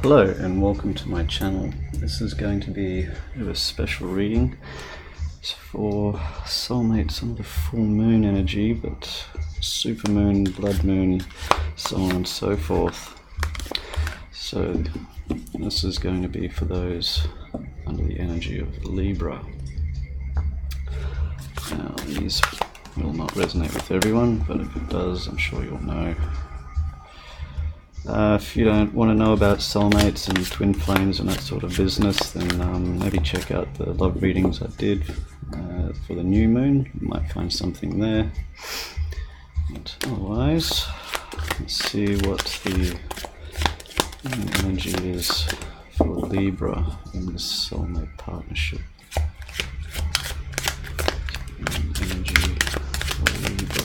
Hello and welcome to my channel. This is going to be a special reading. It's for soulmates under full moon energy, but super moon, blood moon, so on and so forth. So this is going to be for those under the energy of Libra. Now these will not resonate with everyone, but if it does, I'm sure you'll know. If you don't want to know about soulmates and twin flames and that sort of business, then maybe check out the love readings I did for the new moon. You might find something there. But otherwise, let's see what the energy is for Libra in this soulmate partnership. Energy for Libra.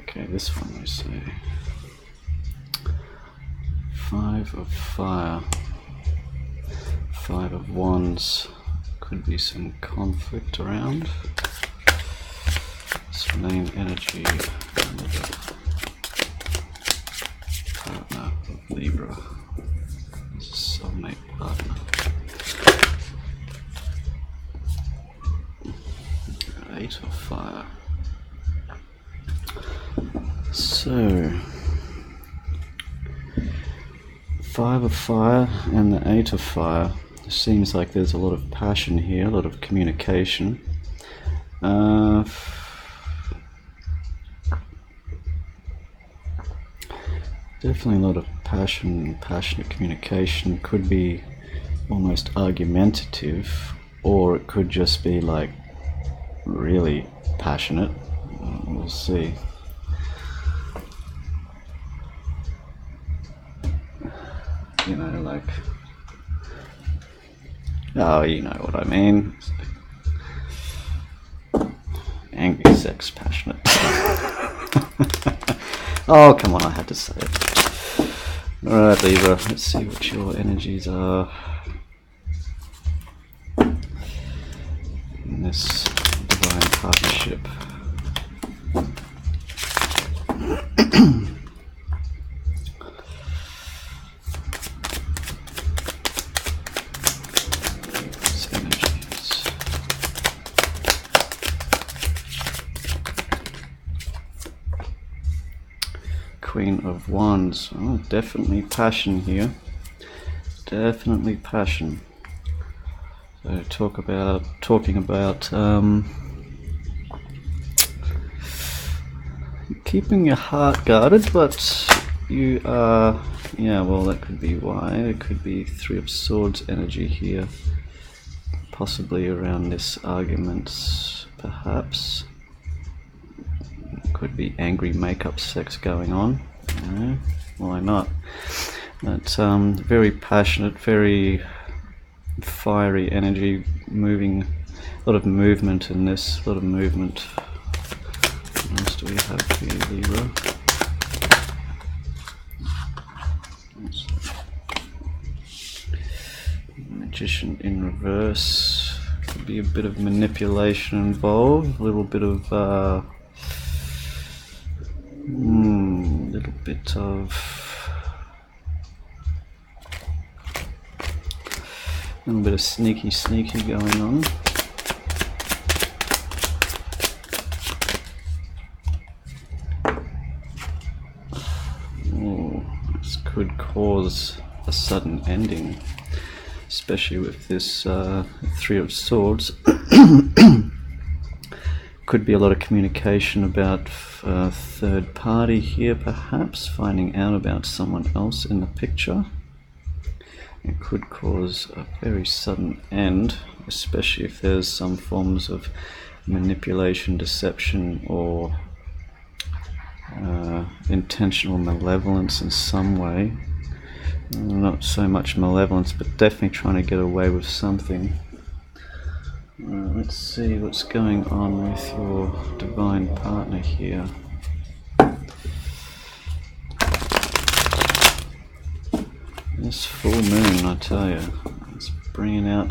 Okay, this one we say 5 of fire, 5 of wands. Could be some conflict around. This main energy under the partner of Libra, this is soulmate partner. 8 of fire. So 5 of fire and the 8 of fire. It seems like there's a lot of passion here, a lot of communication. Definitely a lot of passion, passionate communication. Could be almost argumentative, or it could just be like really passionate. We'll see. You know, like, oh, you know what I mean. Angry, sex, passionate. Oh, come on, I had to say it. Alright, Libra, let's see what your energies are in this divine partnership. Queen of Wands. Oh, definitely passion here. Definitely passion. So talking about keeping your heart guarded, but you are, yeah, well, that could be why. It could be 3 of Swords energy here, possibly around this argument, perhaps. Could be angry makeup sex going on. Why not? But very passionate, very fiery energy, moving, a lot of movement in this, a lot of movement. What else do we have here, Libra? Magician in reverse. Could be a bit of manipulation involved, a little bit of sneaky going on. Oh, this could cause a sudden ending, especially with this 3 of Swords. Could be a lot of communication about third party here, perhaps finding out about someone else in the picture. It could cause a very sudden end. especially if there's some forms of manipulation, deception, or intentional malevolence in some way. Not so much malevolence, but definitely trying to get away with something. Let's see what's going on with your divine partner here. This full moon, I tell you, it's bringing out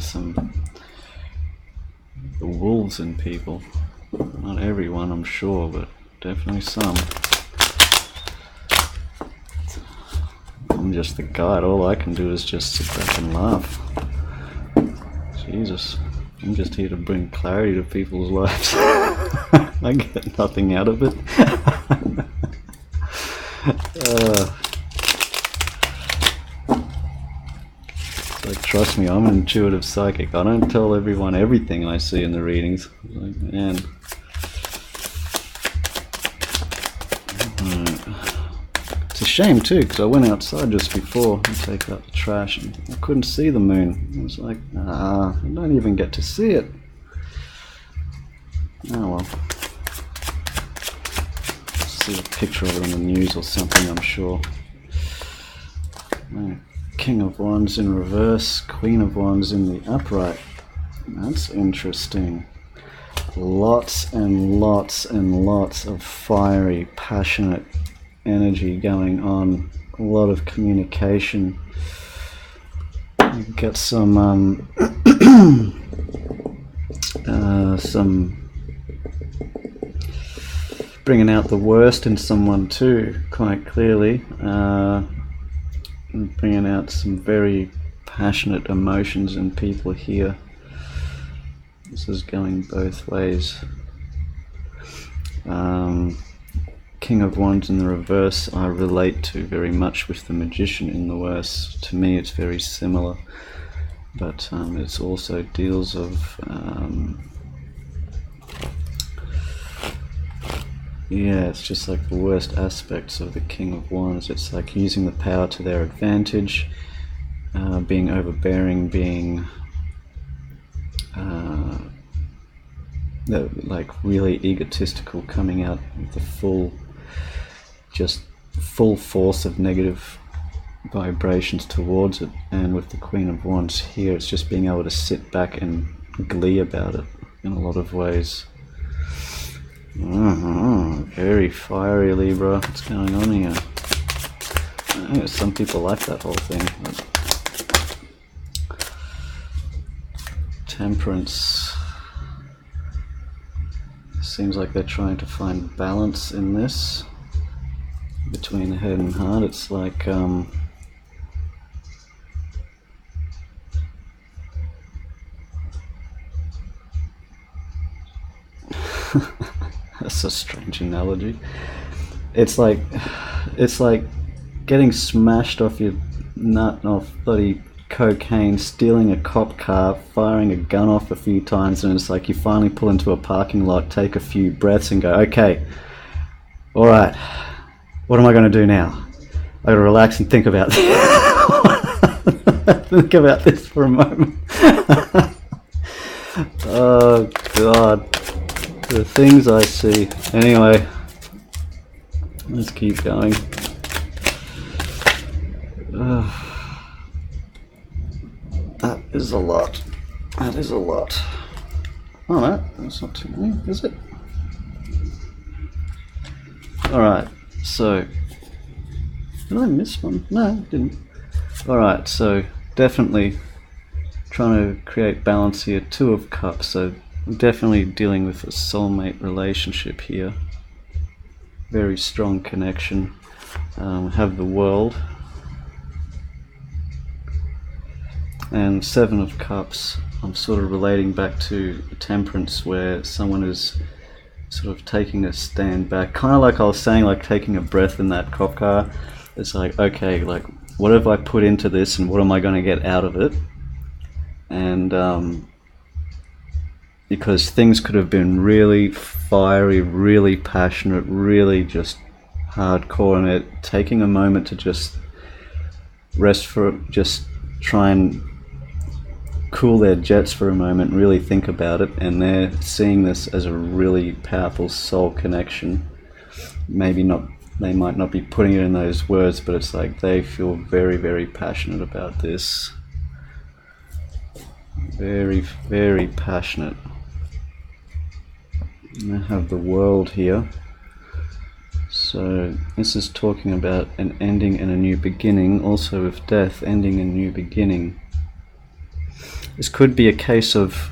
the wolves in people. Not everyone, I'm sure, but definitely some. I'm just the guide. All I can do is just sit back and laugh. Jesus, I'm just here to bring clarity to people's lives. I get nothing out of it. Like, trust me, I'm an intuitive psychic. I don't tell everyone everything I see in the readings. Like, man. It's a shame too, because I went outside just before to take out the trash and I couldn't see the moon. I was like, I don't even get to see it. Oh well. See a picture of it on the news or something, I'm sure. King of Wands in reverse, Queen of Wands in the upright. That's interesting. Lots and lots and lots of fiery, passionate energy going on. A lot of communication. You get some bringing out the worst in someone too, quite clearly. Bringing out some very passionate emotions in people here. This is going both ways. King of Wands in the reverse I relate to very much with the Magician in the worst. To me it's very similar, but it also deals of yeah, it's just like the worst aspects of the King of Wands. It's like using the power to their advantage, being overbearing, being like really egotistical, coming out with the full force of negative vibrations towards it. And with the Queen of Wands here, it's just being able to sit back and glee about it in a lot of ways. Very fiery, Libra. What's going on here? I know some people like that whole thing. Temperance. Seems like they're trying to find balance in this between the head and heart. It's like that's a strange analogy. It's like getting smashed off your nut off bloody cocaine, stealing a cop car, firing a gun off a few times, and it's like you finally pull into a parking lot, take a few breaths and go, okay, alright, what am I going to do now? I gotta relax and think about this. Think about this for a moment. Oh god, the things I see. Anyway, let's keep going. That is a lot. That is a lot. Oh no, that's not too many, is it? Alright, so did I miss one? No, I didn't. Alright, so definitely trying to create balance here. Two of Cups, so definitely dealing with a soulmate relationship here. Very strong connection. Have the World. And Seven of Cups, I'm sort of relating back to Temperance, where someone is sort of taking a stand back, kind of like I was saying, like taking a breath in that cop car. It's like, okay, like what have I put into this and what am I going to get out of it? And because things could have been really fiery, really passionate, really just hardcore, and it taking a moment to just rest for it, just try and cool their jets for a moment, really think about it, and they're seeing this as a really powerful soul connection. Maybe not, they might not be putting it in those words, but it's like they feel very, very passionate about this. Very, very passionate. And I have the world here. So this is talking about an ending and a new beginning, also with death, ending and new beginning. This could be a case of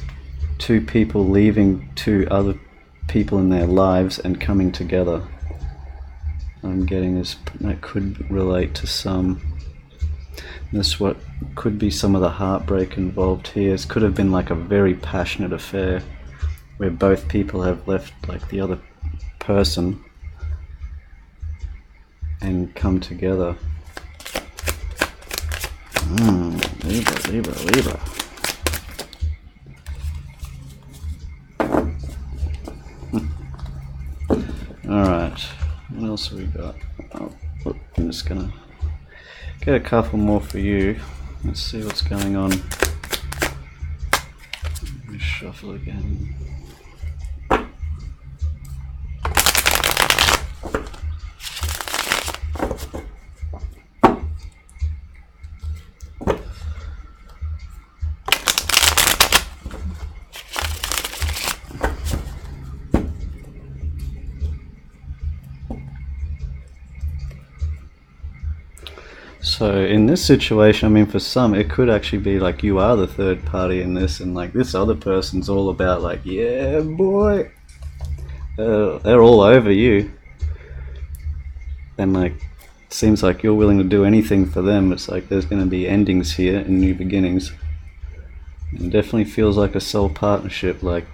two people leaving two other people in their lives and coming together. I'm getting this, that could relate to some. This what could be some of the heartbreak involved here. This could have been like a very passionate affair where both people have left like the other person and come together. Libra, Libra, Libra. Alright, what else have we got? Oh, I'm just gonna get a couple more for you. Let's see what's going on. Let me shuffle again. So in this situation, I mean, for some, it could actually be like you are the third party in this, and like this other person's all about like, yeah, boy, they're all over you, and like, it seems like you're willing to do anything for them. It's like there's going to be endings here and new beginnings. It definitely feels like a soul partnership. Like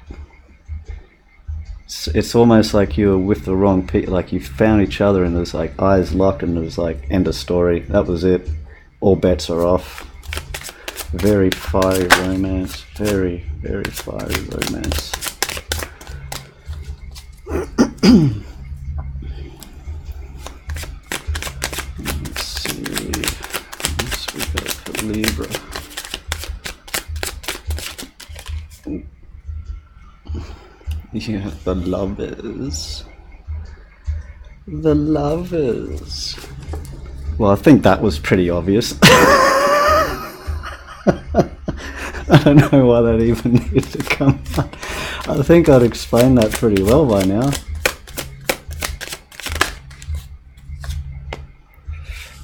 it's almost like you were with the wrong people, like you found each other and there's like eyes locked and there's like end of story, that was it, all bets are off. Very fiery romance, very, very fiery romance. Let's see, what we got for Libra. Yeah, the lovers. The lovers. Well, I think that was pretty obvious. I don't know why that even needed to come out. I think I'd explained that pretty well by now.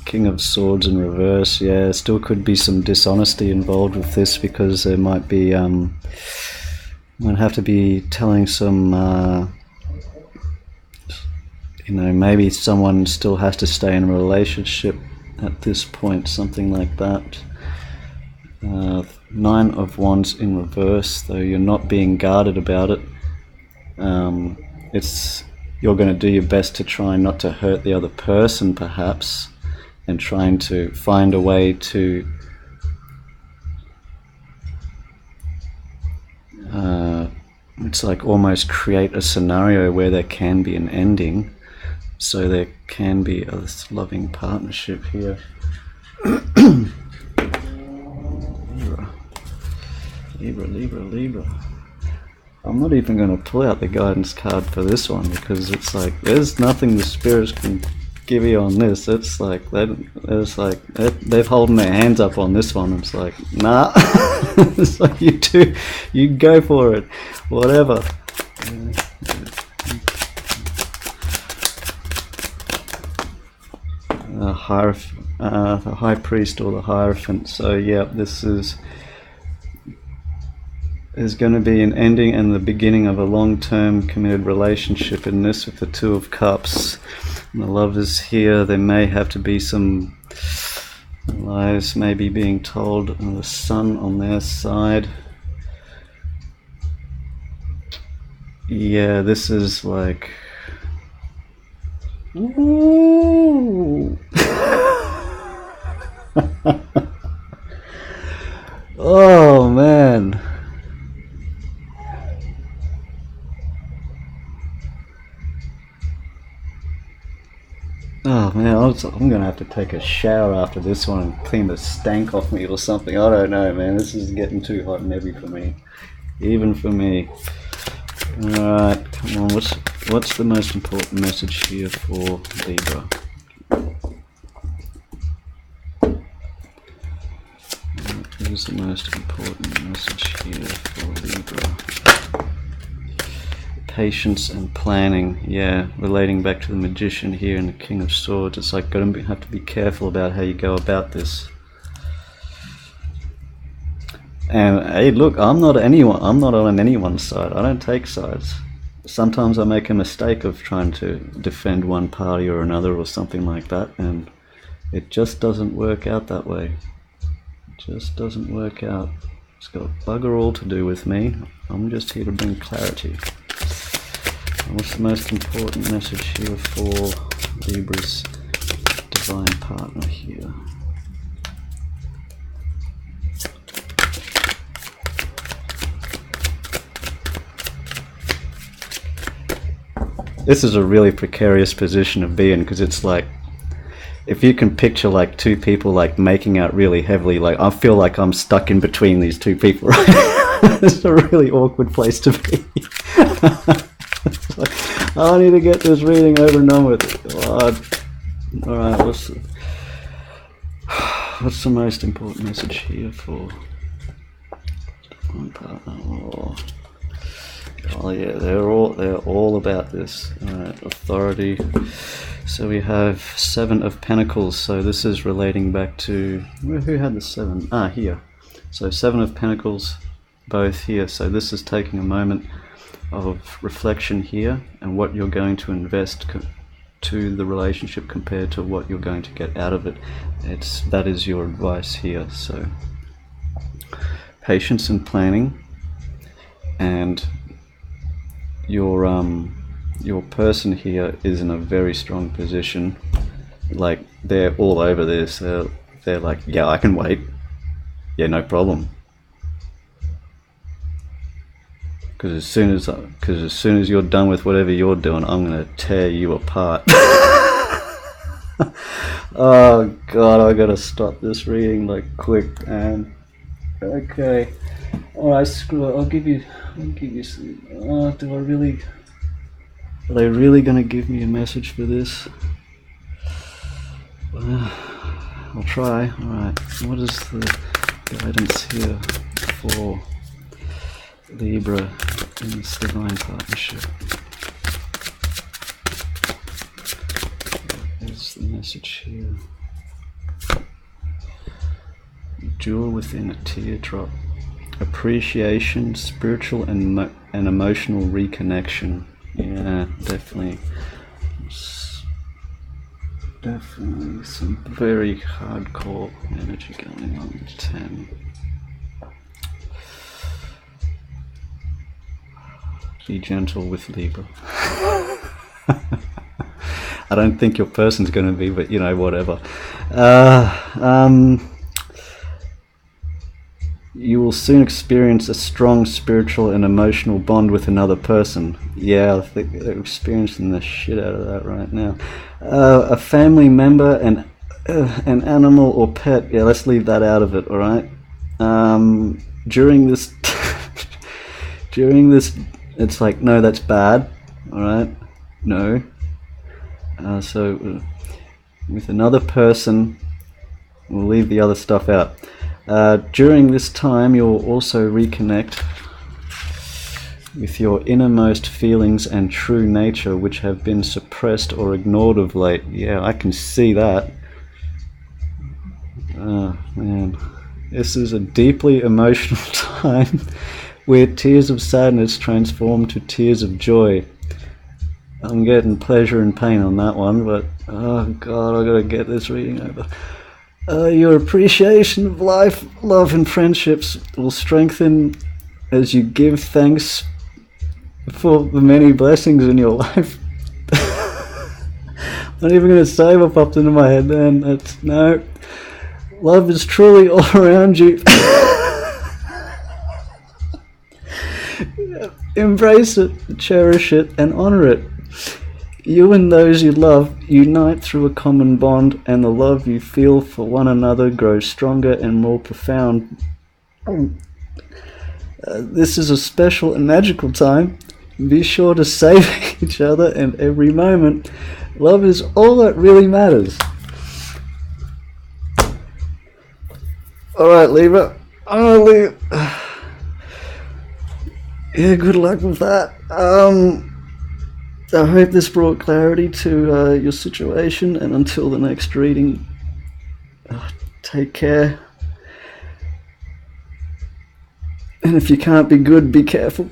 King of Swords in reverse. Yeah, still could be some dishonesty involved with this because there might be might have to be telling some, you know, maybe someone still has to stay in a relationship at this point, something like that. Nine of Wands in reverse, though you're not being guarded about it. You're going to do your best to try not to hurt the other person, perhaps, and trying to find a way to it's like almost create a scenario where there can be an ending, so there can be a loving partnership here. Libra, Libra, Libra, Libra. I'm not even going to pull out the guidance card for this one because it's like there's nothing the spirits can give you on this. It's like they've holding their hands up on this one. It's like, nah. It's like you go for it, whatever. The High Priest or the Hierophant. So yeah, there's going to be an ending and the beginning of a long-term committed relationship in this with the Two of Cups. And the Lovers here, there may have to be some lies maybe being told, and the Sun on their side. Yeah, this is like... Ooh. Oh man. Oh man, I'm gonna have to take a shower after this one and clean the stank off me or something. I don't know, man. This is getting too hot and heavy for me, even for me. All right, come on. What's the most important message here for Libra? What is the most important message here for Libra? Patience and planning, yeah, relating back to the Magician here and the King of Swords. It's like have to be careful about how you go about this. And hey, look, I'm not on anyone's side. I don't take sides. Sometimes I make a mistake of trying to defend one party or another or something like that, and it just doesn't work out that way. It just doesn't work out. It's got bugger all to do with me. I'm just here to bring clarity. What's the most important message here for Libra's divine partner here? This is a really precarious position to be in, because it's like, if you can picture like two people like making out really heavily, like I feel like I'm stuck in between these two people right now. It's a really awkward place to be. I need to get this reading over and done with. Alright, what's the most important message here for one partner? Oh yeah, they're all about this. Alright, authority. So we have 7 of Pentacles, so this is relating back to, who had the 7? Here. So 7 of Pentacles, both here. So this is taking a moment of reflection here, and what you're going to invest to the relationship compared to what you're going to get out of it. That is your advice here. So patience and planning, and your person here is in a very strong position. Like, they're all over this. They're like, yeah, I can wait. Yeah, no problem. Because as soon as you're done with whatever you're doing, I'm gonna tear you apart. Oh God, I gotta stop this reading like quick, man. Okay, all right, screw it. I'll give you some. Are they really gonna give me a message for this? I'll try. All right, what is the guidance here for Libra in this divine partnership? What is the message here? Jewel within a teardrop. Appreciation, spiritual and emotional reconnection. Yeah, definitely. Definitely some very hardcore energy going on. 10. Be gentle with Libra. I don't think your person's going to be, but you know, whatever. You will soon experience a strong spiritual and emotional bond with another person. Yeah, I think they're experiencing the shit out of that right now. A family member, an animal or pet. Yeah, let's leave that out of it, alright? During this... it's like, no, that's bad, alright? No. So, with another person, we'll leave the other stuff out. During this time, you'll also reconnect with your innermost feelings and true nature, which have been suppressed or ignored of late. Yeah, I can see that. Oh, man. This is a deeply emotional time where tears of sadness transform to tears of joy. I'm getting pleasure and pain on that one, but oh God, I gotta get this reading over. Your appreciation of life, love and friendships will strengthen as you give thanks for the many blessings in your life. I'm not even going to say what popped into my head then. No. Love is truly all around you. Embrace it, cherish it, and honor it. You and those you love unite through a common bond, and the love you feel for one another grows stronger and more profound. This is a special and magical time. Be sure to save each other in every moment. Love is all that really matters. Alright, Libra, I'm gonna leave. Yeah, good luck with that. I hope this brought clarity to your situation, and until the next reading, take care. And if you can't be good, be careful.